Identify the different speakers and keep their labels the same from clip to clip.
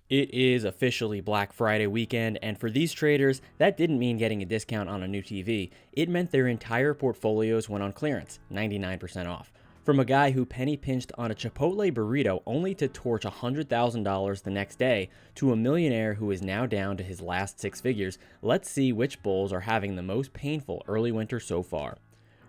Speaker 1: It is officially Black Friday weekend, and for these traders, that didn't mean getting a discount on a new TV. It meant their entire portfolios went on clearance, 99% off. From a guy who penny pinched on a Chipotle burrito only to torch $100,000 the next day, to a millionaire who is now down to his last six figures, let's see which bulls are having the most painful early winter so far.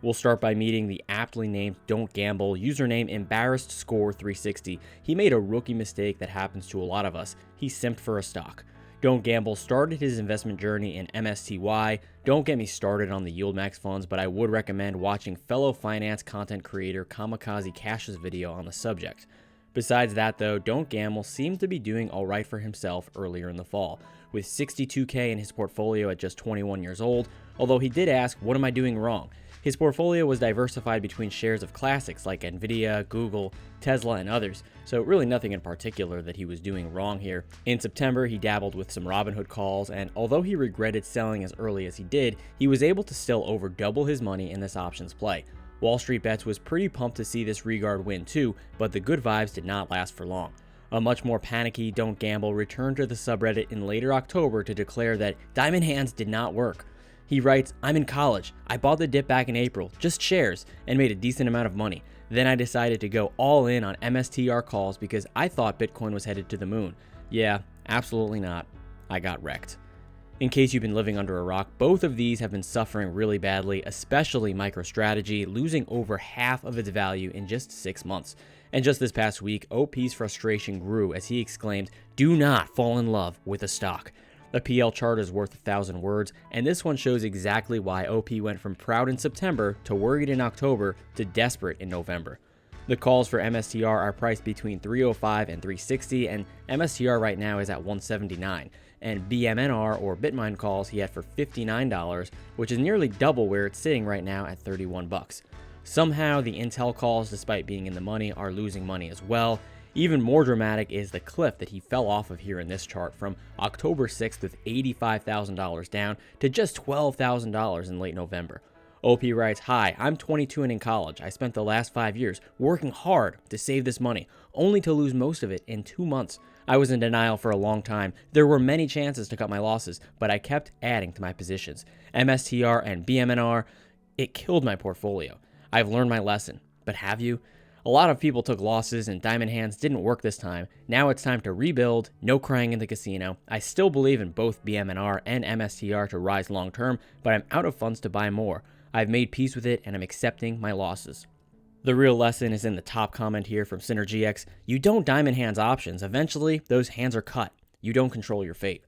Speaker 1: We'll start by meeting the aptly named Don't Gamble, username EmbarrassedScore360. He made a rookie mistake that happens to a lot of us. He simped for a stock. Don't Gamble started his investment journey in MSTY. Don't get me started on the YieldMax funds, but I would recommend watching fellow finance content creator Kamikaze Cash's video on the subject. Besides that though, Don't Gamble seemed to be doing alright for himself earlier in the fall, with $62K in his portfolio at just 21 years old, although he did ask, what am I doing wrong? His portfolio was diversified between shares of classics like NVDA, Google, Tesla, and others, so really nothing in particular that he was doing wrong here. In September, he dabbled with some Robinhood calls, and although he regretted selling as early as he did, he was able to still over double his money in this options play. WallStreetBets was pretty pumped to see this regard win too, but the good vibes did not last for long. A much more panicky Don't Gamble returned to the subreddit in later October to declare that diamond hands did not work. He writes, I'm in college. I bought the dip back in April, just shares, and made a decent amount of money. Then I decided to go all in on MSTR calls because I thought Bitcoin was headed to the moon. Yeah, absolutely not. I got wrecked. In case you've been living under a rock, both of these have been suffering really badly, especially MicroStrategy, losing over half of its value in just 6 months. And just this past week, OP's frustration grew as he exclaimed, do not fall in love with a stock. A PL chart is worth 1,000 words, and this one shows exactly why OP went from proud in September to worried in October to desperate in November. The calls for MSTR are priced between 305 and 360, and MSTR right now is at 179, and BMNR or Bitmine calls he had for $59, which is nearly double where it's sitting right now at 31 bucks. Somehow the Intel calls, despite being in the money, are losing money as well. Even more dramatic is the cliff that he fell off of here in this chart from October 6th with $85,000 down to just $12,000 in late November. OP writes, hi, I'm 22 and in college. I spent the last 5 years working hard to save this money, only to lose most of it in 2 months. I was in denial for a long time. There were many chances to cut my losses, but I kept adding to my positions. MSTR and BMNR, it killed my portfolio. I've learned my lesson, but have you? A lot of people took losses and diamond hands didn't work this time. Now it's time to rebuild, no crying in the casino. I still believe in both BMNR and MSTR to rise long term, but I'm out of funds to buy more. I've made peace with it and I'm accepting my losses. The real lesson is in the top comment here from SynergyX. You don't diamond hands options. Eventually, those hands are cut. You don't control your fate.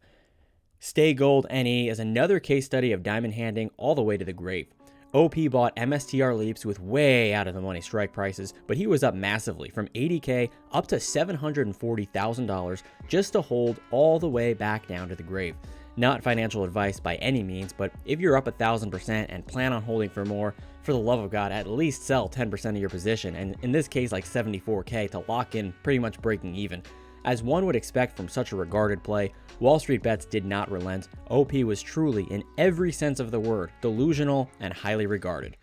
Speaker 1: Stay Gold NE is another case study of diamond handing all the way to the grave. OP bought MSTR leaps with way out of the money strike prices, but he was up massively from $80K up to $740,000 just to hold all the way back down to the grave. Not financial advice by any means, but if you're up 1,000% and plan on holding for more, for the love of God, at least sell 10% of your position, and in this case like $74K to lock in pretty much breaking even. As one would expect from such a regarded play, WallStreetBets did not relent. OP was truly, in every sense of the word, delusional and highly regarded.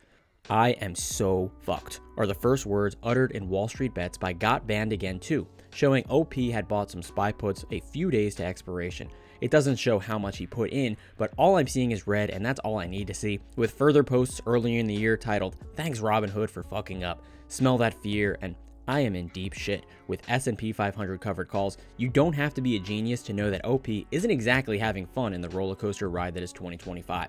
Speaker 1: I am so fucked, are the first words uttered in WallStreetBets by Got Banned Again too, showing OP had bought some SPY puts a few days to expiration. It doesn't show how much he put in, but all I'm seeing is red, and that's all I need to see, with further posts earlier in the year titled, thanks Robinhood for fucking up, smell that fear, and I am in deep shit. With S&P 500 covered calls, you don't have to be a genius to know that OP isn't exactly having fun in the roller coaster ride that is 2025.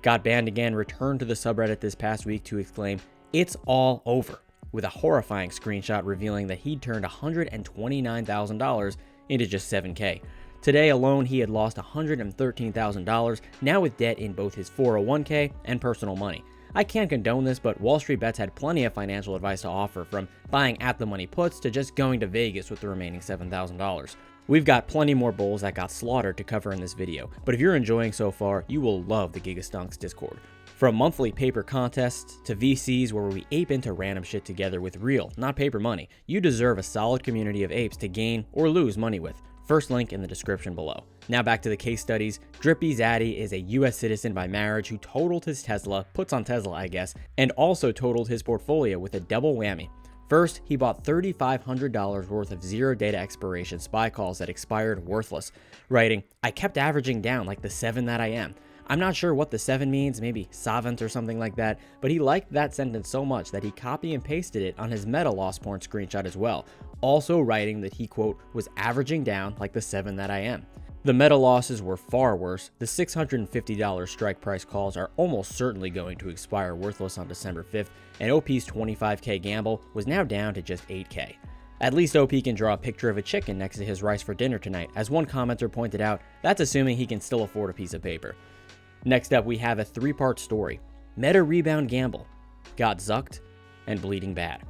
Speaker 1: Got Banned Again returned to the subreddit this past week to exclaim, it's all over, with a horrifying screenshot revealing that he'd turned $129,000 into just 7K. Today alone, he had lost $113,000, now with debt in both his 401k and personal money. I can't condone this, but WallStreetBets had plenty of financial advice to offer, from buying at-the-money puts to just going to Vegas with the remaining $7,000. We've got plenty more bulls that got slaughtered to cover in this video, but if you're enjoying so far, you will love the Gigastonks Discord. From monthly paper contests to VCs where we ape into random shit together with real, not paper money, you deserve a solid community of apes to gain or lose money with. First link in the description below. Now back to the case studies. Drippy Zaddy is a US citizen by marriage who totaled his Tesla, puts on Tesla I guess, and also totaled his portfolio with a double whammy. First, he bought $3,500 worth of zero data expiration SPY calls that expired worthless, writing, "I kept averaging down like the 7 that I am." I'm not sure what the 7 means, maybe savant or something like that, but he liked that sentence so much that he copy and pasted it on his meta loss porn screenshot as well, also writing that he, quote, "was averaging down like the 7 that I am." The meta losses were far worse. The $650 strike price calls are almost certainly going to expire worthless on December 5th, and OP's 25K gamble was now down to just 8K. At least OP can draw a picture of a chicken next to his rice for dinner tonight. As one commenter pointed out, that's assuming he can still afford a piece of paper. Next up, we have a 3-part story. Meta rebound gamble, got zucked, and bleeding bad.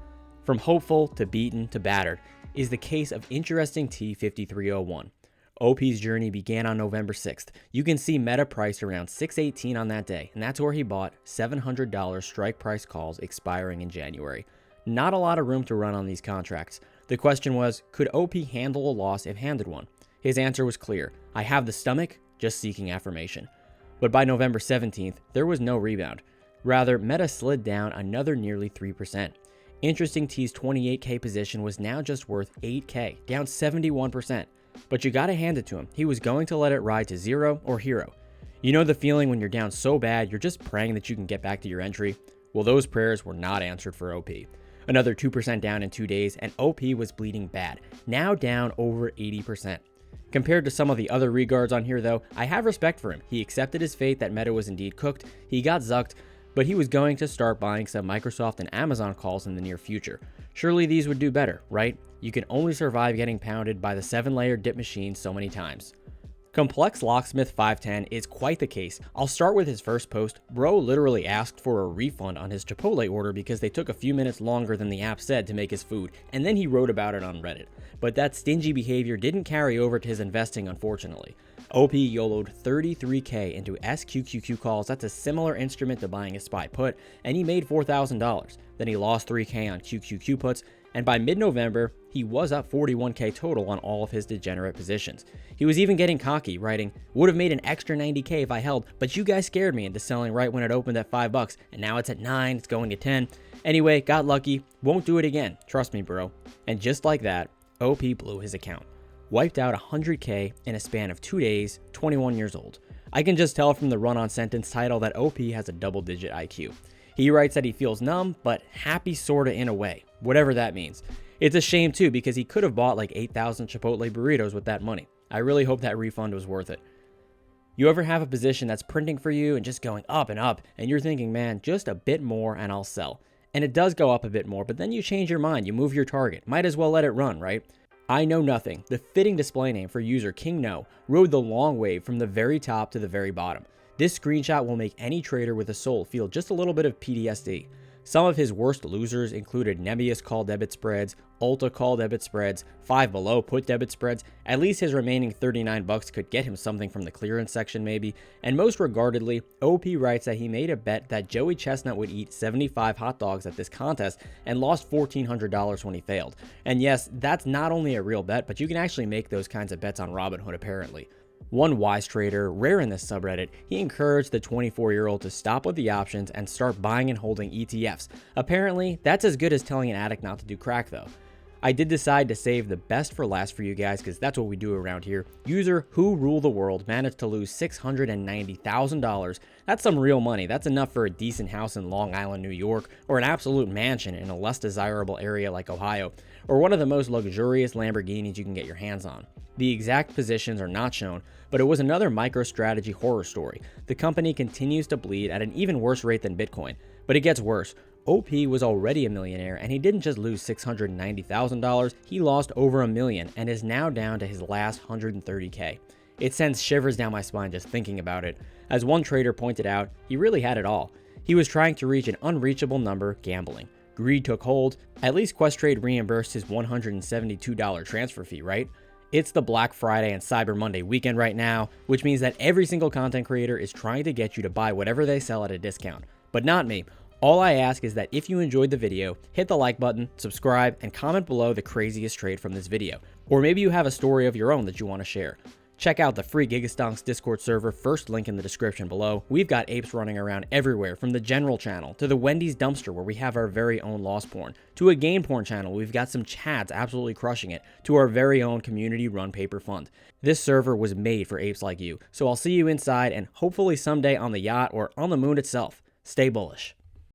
Speaker 1: From hopeful to beaten to battered is the case of interesting T5301. OP's journey began on November 6th. You can see meta priced around $618 on that day, and that's where he bought $700 strike price calls expiring in January. Not a lot of room to run on these contracts. The question was, could OP handle a loss if handed one? His answer was clear: I have the stomach, just seeking affirmation. But by November 17th, there was no rebound. Rather, meta slid down another nearly 3%. Interesting T's 28K position was now just worth 8K, down 71%. But you gotta hand it to him. He was going to let it ride to zero or hero. You know the feeling when you're down so bad, you're just praying that you can get back to your entry? Well, those prayers were not answered for OP. Another 2% down in 2 days, and OP was bleeding bad, now down over 80%. Compared to some of the other regards on here though, I have respect for him. He accepted his fate that meta was indeed cooked, he got zucked, but he was going to start buying some Microsoft and Amazon calls in the near future. Surely these would do better, right? You can only survive getting pounded by the 7-layer dip machine so many times. Complex Locksmith 510 is quite the case. I'll start with his first post. Bro literally asked for a refund on his Chipotle order because they took a few minutes longer than the app said to make his food, and then he wrote about it on Reddit. But that stingy behavior didn't carry over to his investing, unfortunately. OP YOLO'd 33K into SQQQ calls. That's a similar instrument to buying a SPY put, and he made $4,000. Then he lost 3K on QQQ puts, and by mid-November, he was up 41K total on all of his degenerate positions. He was even getting cocky, writing, "Would have made an extra 90K if I held, but you guys scared me into selling right when it opened at $5, and now it's at 9, it's going to 10. Anyway, got lucky, won't do it again, trust me bro." And just like that, OP blew his account. Wiped out 100K in a span of 2 days, 21 years old. I can just tell from the run-on sentence title that OP has a double-digit IQ. He writes that he feels numb, but happy sorta in a way, whatever that means. It's a shame too, because he could have bought like 8,000 Chipotle burritos with that money. I really hope that refund was worth it. You ever have a position that's printing for you and just going up and up, and you're thinking, man, just a bit more and I'll sell. And it does go up a bit more, but then you change your mind, you move your target. Might as well let it run, right? I Know Nothing, the fitting display name for user King No, rode the long wave from the very top to the very bottom. This screenshot will make any trader with a soul feel just a little bit of PTSD. Some of his worst losers included Nebius call debit spreads, Ulta call debit spreads, Five Below put debit spreads. At least his remaining $39 could get him something from the clearance section maybe. And most regardedly, OP writes that he made a bet that Joey Chestnut would eat 75 hot dogs at this contest and lost $1,400 when he failed. And yes, that's not only a real bet, but you can actually make those kinds of bets on Robinhood apparently. One wise trader, rare in this subreddit, he encouraged the 24-year-old to stop with the options and start buying and holding ETFs. Apparently, that's as good as telling an addict not to do crack though. I did decide to save the best for last for you guys because that's what we do around here. User Who Rule the World managed to lose $690,000. That's some real money. That's enough for a decent house in Long Island, New York, or an absolute mansion in a less desirable area like Ohio, or one of the most luxurious Lamborghinis you can get your hands on. The exact positions are not shown, but it was another MicroStrategy horror story. The company continues to bleed at an even worse rate than Bitcoin, but it gets worse. OP was already a millionaire, and he didn't just lose $690,000, he lost over $1 million and is now down to his last 130K. It sends shivers down my spine just thinking about it. As one trader pointed out, he really had it all. He was trying to reach an unreachable number gambling. Greed took hold. At least Questrade reimbursed his $172 transfer fee, right? It's the Black Friday and Cyber Monday weekend right now, which means that every single content creator is trying to get you to buy whatever they sell at a discount. But not me. All I ask is that if you enjoyed the video, hit the like button, subscribe, and comment below the craziest trade from this video. Or maybe you have a story of your own that you want to share. Check out the free Gigastonks Discord server, first link in the description below. We've got apes running around everywhere, from the general channel to the Wendy's dumpster where we have our very own lost porn, to a game porn channel we've got some chads absolutely crushing it, to our very own community run paper fund. This server was made for apes like you, so I'll see you inside and hopefully someday on the yacht or on the moon itself. Stay bullish.